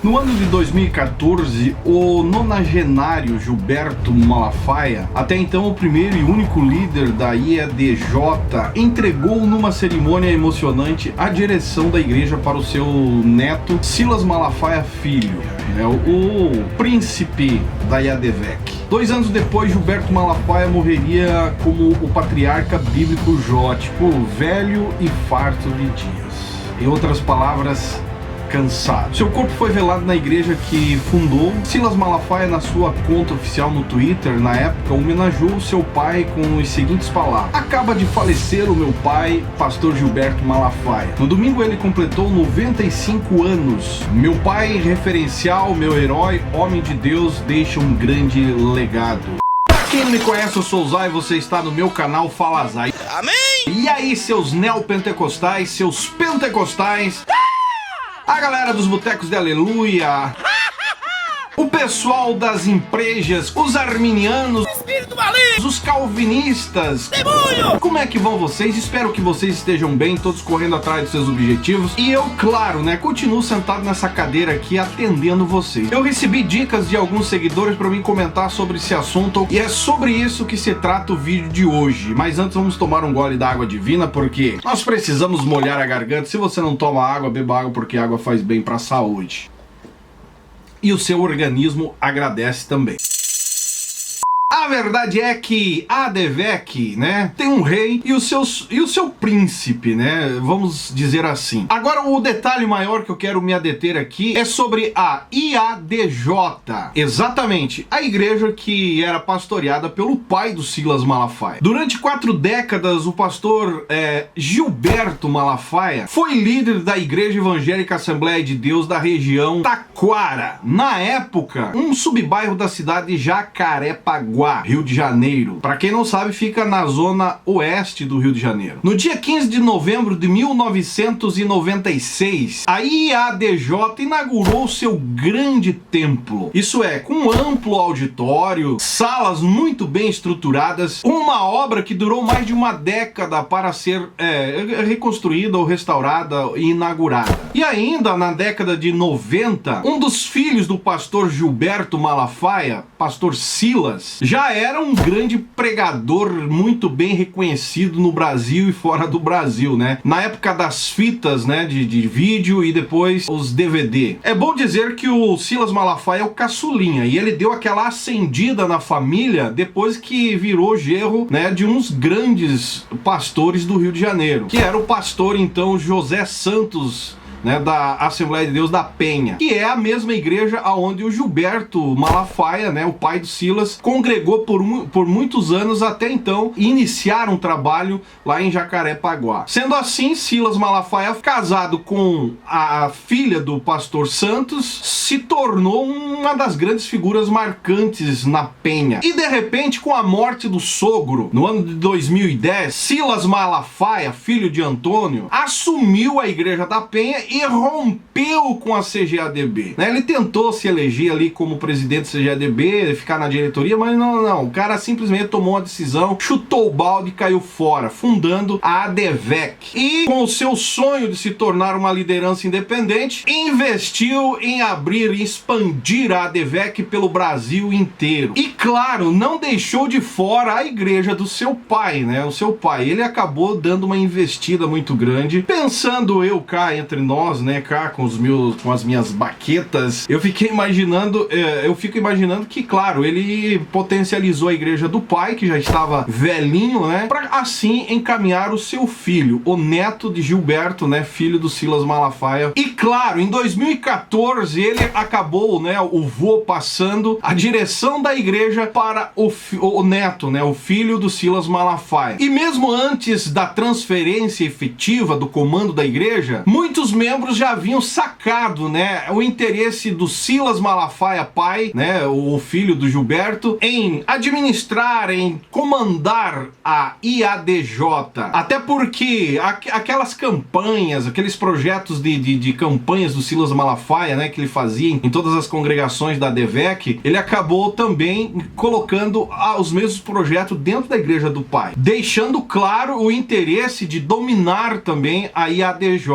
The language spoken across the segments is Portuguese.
No ano de 2014, o nonagenário Gilberto Malafaia, até então o primeiro e único líder da IADJ, entregou numa cerimônia emocionante a direção da igreja para o seu neto Silas Malafaia Filho, o príncipe da IADVEC. 2 anos depois, Gilberto Malafaia morreria como o patriarca bíblico jótico, velho e farto de dias. Em outras palavras, cansado. Seu corpo foi velado na igreja que fundou. Silas Malafaia, na sua conta oficial no Twitter, na época, homenageou seu pai com as seguintes palavras: "Acaba de falecer o meu pai, pastor Gilberto Malafaia. No domingo ele completou 95 anos. Meu pai, referencial, meu herói, homem de Deus, deixa um grande legado." Pra quem não me conhece, eu sou o Zay e você está no meu canal Fala Zay. Amém! E aí, seus neopentecostais, seus pentecostais, a galera dos botecos de aleluia, o pessoal das empresas, os arminianos, os calvinistas, demônio! Como é que vão vocês? Espero que vocês estejam bem, todos correndo atrás dos seus objetivos. E eu, claro, continuo sentado nessa cadeira aqui atendendo vocês. Eu recebi dicas de alguns seguidores para mim comentar sobre esse assunto, e é sobre isso que se trata o vídeo de hoje. Mas antes vamos tomar um gole da água divina, porque nós precisamos molhar a garganta. Se você não toma água, beba água, porque água faz bem para a saúde. E o seu organismo agradece também. A verdade é que a ADVEC, tem um rei e o seu príncipe, vamos dizer assim. Agora, o detalhe maior que eu quero me adeter aqui é sobre a IADJ. Exatamente, a igreja que era pastoreada pelo pai do Silas Malafaia. Durante 4 décadas, o pastor Gilberto Malafaia foi líder da Igreja Evangélica Assembleia de Deus da região Taquara. Na época, um subbairro da cidade de Jacarepaguá, Rio de Janeiro. Para quem não sabe, fica na zona oeste do Rio de Janeiro. No dia 15 de novembro de 1996, a IADJ inaugurou seu grande templo. Isso é, com um amplo auditório, salas muito bem estruturadas, uma obra que durou mais de uma década para ser reconstruída ou restaurada e inaugurada. E ainda na década de 90, um dos filhos do pastor Gilberto Malafaia, pastor Silas, já era um grande pregador muito bem reconhecido no Brasil e fora do Brasil, na época das fitas, de vídeo e depois os DVD. É bom dizer que o Silas Malafaia é o caçulinha, e ele deu aquela acendida na família depois que virou genro, de uns grandes pastores do Rio de Janeiro, que era o pastor, então, José Santos, da Assembleia de Deus da Penha, que é a mesma igreja aonde o Gilberto Malafaia, o pai do Silas, congregou por muitos anos até então iniciar um trabalho lá em Jacarepaguá. Sendo assim, Silas Malafaia, casado com a filha do pastor Santos, se tornou uma das grandes figuras marcantes na Penha. E de repente, com a morte do sogro, no ano de 2010, Silas Malafaia, filho de Antônio, assumiu a igreja da Penha e rompeu com a CGADB. Ele tentou se eleger ali como presidente da CGADB, ficar na diretoria, mas não. O cara simplesmente tomou uma decisão, chutou o balde e caiu fora, fundando a ADVEC. E com o seu sonho de se tornar uma liderança independente, investiu em abrir e expandir a ADVEC pelo Brasil inteiro. E claro, não deixou de fora a igreja do seu pai, O seu pai, ele acabou dando uma investida muito grande, pensando eu cá entre nós, cá com as minhas baquetas, eu fico imaginando que, claro, ele potencializou a igreja do pai, que já estava velhinho, para assim encaminhar o seu filho, o neto de Gilberto, filho do Silas Malafaia. E claro, em 2014 ele acabou, o vô passando a direção da igreja para o neto, o filho do Silas Malafaia. E mesmo antes da transferência efetiva do comando da igreja, muitos membros já haviam sacado, o interesse do Silas Malafaia pai, o filho do Gilberto, em administrar, em comandar a IADJ. Até porque aquelas campanhas, aqueles projetos de campanhas do Silas Malafaia, que ele fazia em todas as congregações congregações da ADVEC, ele acabou também colocando os mesmos projetos dentro da igreja do pai, deixando claro o interesse de dominar também a IADJ.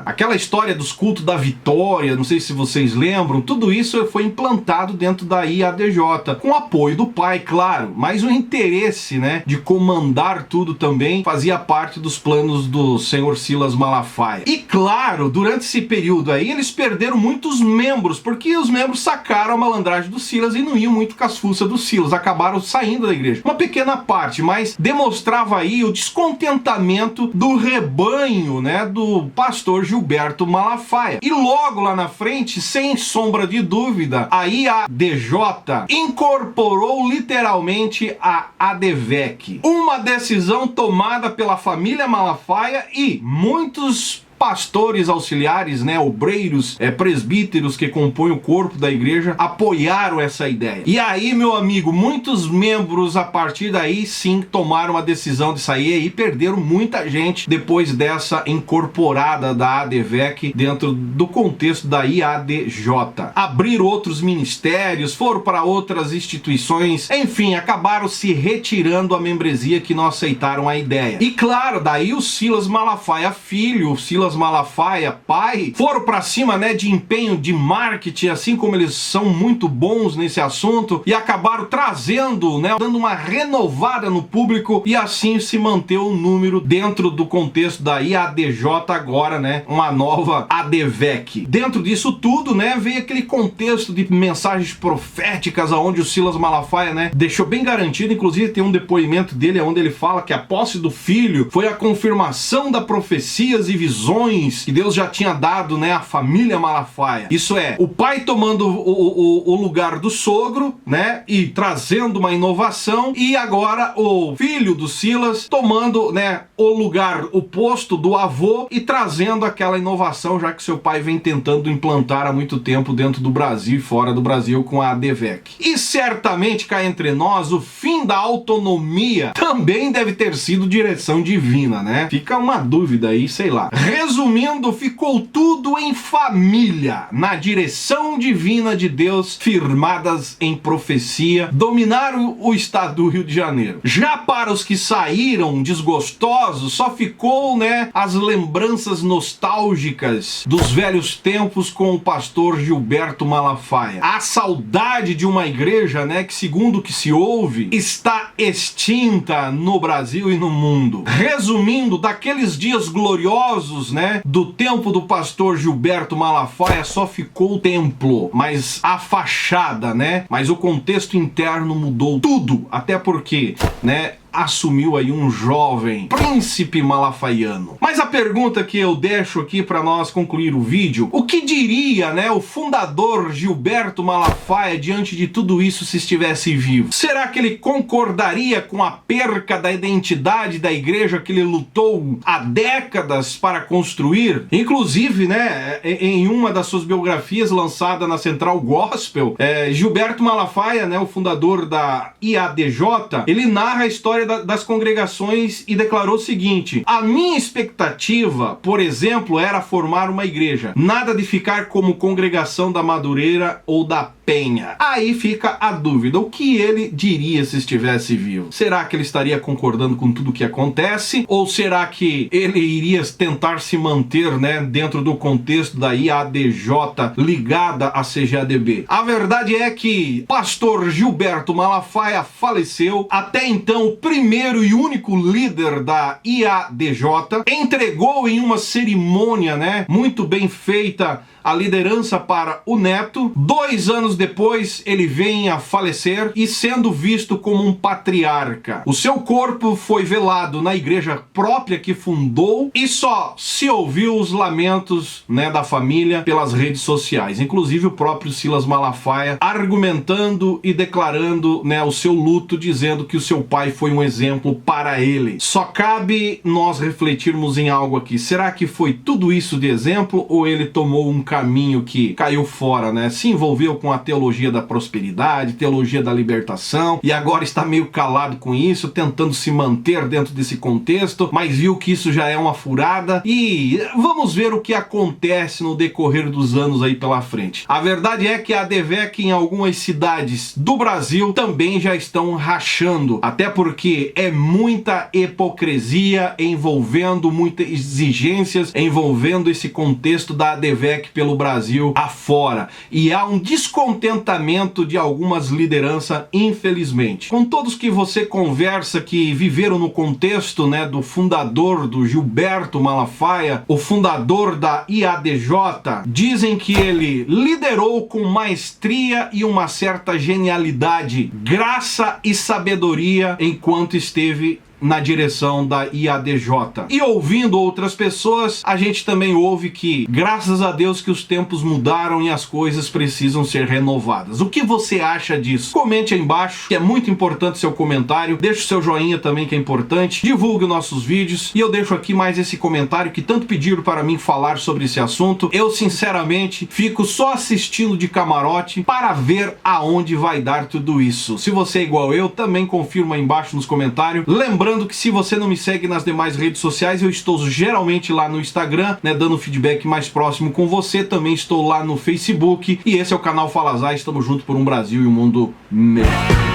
Aquela história dos cultos da vitória, não sei se vocês lembram, tudo isso foi implantado dentro da IADJ, com apoio do pai, claro, mas o interesse, né, de comandar tudo também fazia parte dos planos do senhor Silas Malafaia. E claro, durante esse período aí, eles perderam muitos membros, porque os membros sacaram a malandragem do Silas e não iam muito com as fuças do Silas, acabaram saindo da igreja. Uma pequena parte, mas demonstrava aí o descontentamento do rebanho, né, do pastor Gilberto Malafaia. E logo lá na frente, sem sombra de dúvida, a IADJ incorporou literalmente a ADVEC. Uma decisão tomada pela família Malafaia e muitos pastores auxiliares, né, obreiros, presbíteros que compõem o corpo da igreja, apoiaram essa ideia. E aí, meu amigo, muitos membros a partir daí sim tomaram a decisão de sair e perderam muita gente depois dessa incorporada da ADVEC dentro do contexto da IADJ. Abriram outros ministérios, foram para outras instituições, enfim, acabaram se retirando a membresia que não aceitaram a ideia. E claro, daí o Silas Malafaia filho, o Silas Malafaia pai, foram para cima, né, de empenho de marketing, assim como eles são muito bons nesse assunto, e acabaram trazendo, né, dando uma renovada no público, e assim se manteve o número dentro do contexto da IADJ agora, né, uma nova ADVEC. Dentro disso tudo, né, veio aquele contexto de mensagens proféticas, aonde o Silas Malafaia, né, deixou bem garantido, inclusive tem um depoimento dele onde ele fala que a posse do filho foi a confirmação das profecias e visões que Deus já tinha dado, né, à família Malafaia. Isso é, o pai tomando o lugar do sogro, né, e trazendo uma inovação, e agora o filho do Silas tomando, né, o lugar, o posto do avô e trazendo aquela inovação, já que seu pai vem tentando implantar há muito tempo dentro do Brasil e fora do Brasil com a ADVEC. E certamente, cá entre nós, o fim da autonomia também deve ter sido direção divina, né? Fica uma dúvida aí, sei lá. Resumindo, ficou tudo em família, na direção divina de Deus, firmadas em profecia, dominaram o estado do Rio de Janeiro. Já para os que saíram desgostosos, só ficou, né, as lembranças nostálgicas dos velhos tempos com o pastor Gilberto Malafaia. A saudade de uma igreja, né, que segundo o que se ouve, está extinta no Brasil e no mundo. Resumindo, daqueles dias gloriosos, né, do tempo do pastor Gilberto Malafaia, só ficou o templo, mas a fachada, né, mas o contexto interno mudou tudo, até porque, né, assumiu aí um jovem príncipe malafaiano. Mas a pergunta que eu deixo aqui para nós concluir o vídeo, o que diria, né, o fundador Gilberto Malafaia diante de tudo isso se estivesse vivo? Será que ele concordaria com a perca da identidade da igreja que ele lutou há décadas para construir? Inclusive, né, em uma das suas biografias lançada na Central Gospel, Gilberto Malafaia, né, o fundador da IADJ, ele narra a história das congregações e declarou o seguinte: a minha expectativa, por exemplo, era formar uma igreja, nada de ficar como congregação da Madureira ou da Penha. Aí fica a dúvida, o que ele diria se estivesse vivo? Será que ele estaria concordando com tudo o que acontece? Ou será que ele iria tentar se manter, né, dentro do contexto da IADJ ligada à CGADB? A verdade é que pastor Gilberto Malafaia faleceu. Até então, o primeiro e único líder da IADJ, entregou em uma cerimônia, né, muito bem feita, a liderança para o neto. 2 anos depois, ele vem a falecer e sendo visto como um patriarca. O seu corpo foi velado na igreja própria que fundou e só se ouviu os lamentos, né, da família pelas redes sociais. Inclusive o próprio Silas Malafaia argumentando e declarando, né, o seu luto, dizendo que o seu pai foi um exemplo para ele. Só cabe nós refletirmos em algo aqui. Será que foi tudo isso de exemplo ou ele tomou um caminho que caiu fora, né? Se envolveu com a teologia da prosperidade, teologia da libertação, e agora está meio calado com isso, tentando se manter dentro desse contexto, mas viu que isso já é uma furada, e vamos ver o que acontece no decorrer dos anos aí pela frente. A verdade é que a ADVEC em algumas cidades do Brasil também já estão rachando, até porque é muita hipocrisia envolvendo, muitas exigências envolvendo esse contexto da ADVEC pelo Brasil afora, e há um descontentamento de algumas lideranças, infelizmente. Com todos que você conversa que viveram no contexto, né, do fundador, do Gilberto Malafaia, o fundador da IADJ, dizem que ele liderou com maestria e uma certa genialidade, graça e sabedoria enquanto esteve na direção da IADJ. E ouvindo outras pessoas, a gente também ouve que, graças a Deus que os tempos mudaram e as coisas precisam ser renovadas. O que você acha disso? Comente aí embaixo, que é muito importante seu comentário. Deixe o seu joinha também, que é importante. Divulgue nossos vídeos. E eu deixo aqui mais esse comentário que tanto pediram para mim falar sobre esse assunto. Eu, sinceramente, fico só assistindo de camarote para ver aonde vai dar tudo isso. Se você é igual eu, também confirma aí embaixo nos comentários. Lembrando que se você não me segue nas demais redes sociais, eu estou geralmente lá no Instagram, né, dando feedback mais próximo com você. Também estou lá no Facebook. E esse é o canal Fala Zay. Estamos juntos por um Brasil e um mundo melhor.